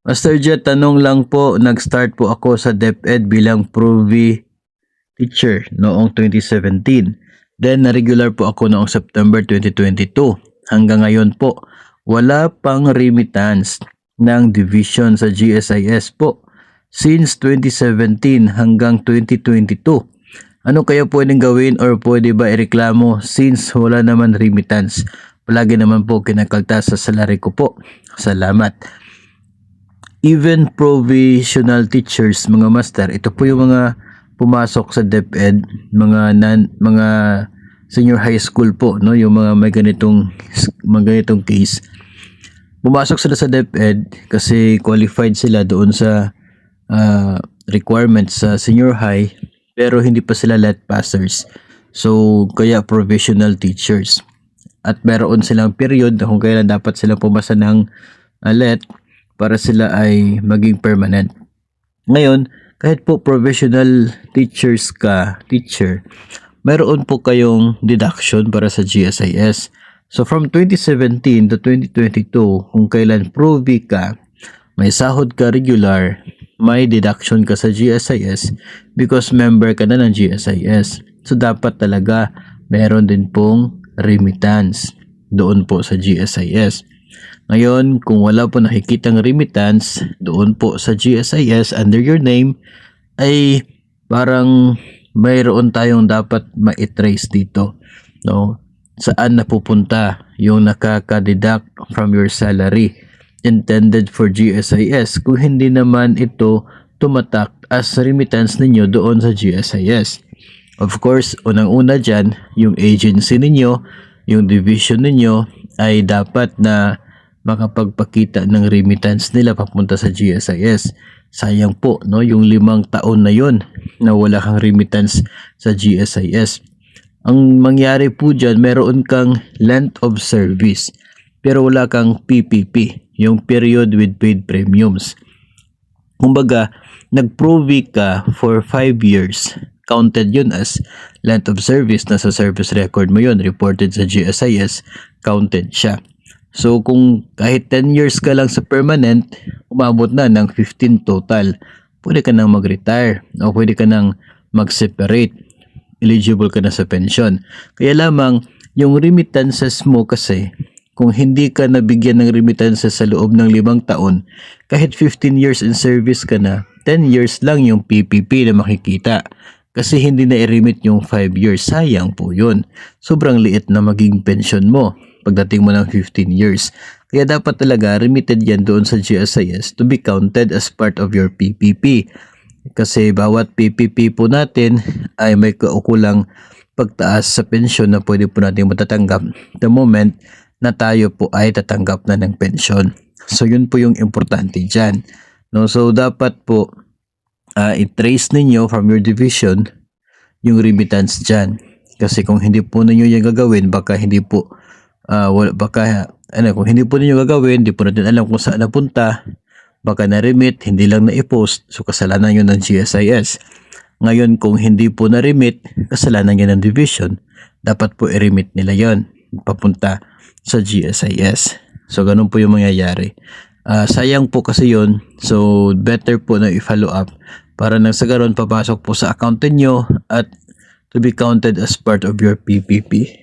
Master Jet, tanong lang po, nag-start po ako sa DepEd bilang Provi teacher noong 2017. Then, na-regular po ako noong September 2022. Hanggang ngayon po, wala pang remittance ng division sa GSIS po since 2017 hanggang 2022. Ano kaya pwedeng gawin or pwede ba ireklamo since wala naman remittance? Palagi naman po kinakaltas sa salary ko po. Salamat. Even provisional teachers, mga master, ito po yung mga pumasok sa DepEd, mga senior high school po, no, yung mga may ganitong case. Pumasok sila sa DepEd kasi qualified sila doon sa requirements sa senior high, pero hindi pa sila let passers. So kaya provisional teachers. At meron silang period kung kailan dapat silang pumasa ng let para sila ay maging permanent. Ngayon, kahit po professional teacher, mayroon po kayong deduction para sa GSIS. So from 2017 to 2022, kung kailan Provi ka, may sahod ka regular, may deduction ka sa GSIS because member ka na ng GSIS. So dapat talaga meron din pong remittance doon po sa GSIS. Ngayon, kung wala po nakikitang remittance doon po sa GSIS under your name, ay parang mayroon tayong dapat ma-trace dito, no? Saan napupunta yung nakaka-deduct from your salary intended for GSIS kung hindi naman ito tumatak as remittance ninyo doon sa GSIS. Of course, unang-una dyan, yung agency ninyo, yung division ninyo ay dapat na makapagpakita ng remittance nila papunta sa GSIS. Sayang po, no, yung 5 taon na yon na wala kang remittance sa GSIS. Ang mangyari po dyan, meron kang length of service pero wala kang PPP, yung period with paid premiums. Kumbaga, nag-Provi ka for 5 years, counted yun as length of service, nasa service record mo yun, reported sa GSIS, counted siya. So kung kahit 10 years ka lang sa permanent, umabot na ng 15 total, pwede ka nang mag-retire o pwede ka nang mag-separate, eligible ka na sa pension. Kaya lamang yung remittances mo kasi, kung hindi ka nabigyan ng remittances sa loob ng 5 taon, kahit 15 years in service ka na, 10 years lang yung PPP na makikita. Kasi hindi na i-remit yung 5 years, sayang po yun. Sobrang liit na maging pension mo pagdating mo ng 15 years. Kaya dapat talaga remitted yan doon sa GSIS to be counted as part of your PPP. Kasi bawat PPP po natin ay may kaukulang pagtaas sa pensyon na pwede po natin matatanggap the moment na tayo po ay tatanggap na ng pensyon. So yun po yung importante dyan. No? So dapat po i-trace ninyo from your division yung remittance dyan. Kasi kung hindi po ninyo yung gagawin, baka hindi po kung hindi po ninyo gagawin, hindi po natin alam kung saan napunta, baka na-remit, hindi lang na-i-post, so kasalanan yun ng GSIS. Ngayon, kung hindi po na-remit, kasalanan yun ng division, dapat po i-remit nila yon papunta sa GSIS. So ganun po yung mangyayari. Sayang po kasi yun, so better po na i-follow up para nang sa ganon papasok po sa account niyo at to be counted as part of your PPP.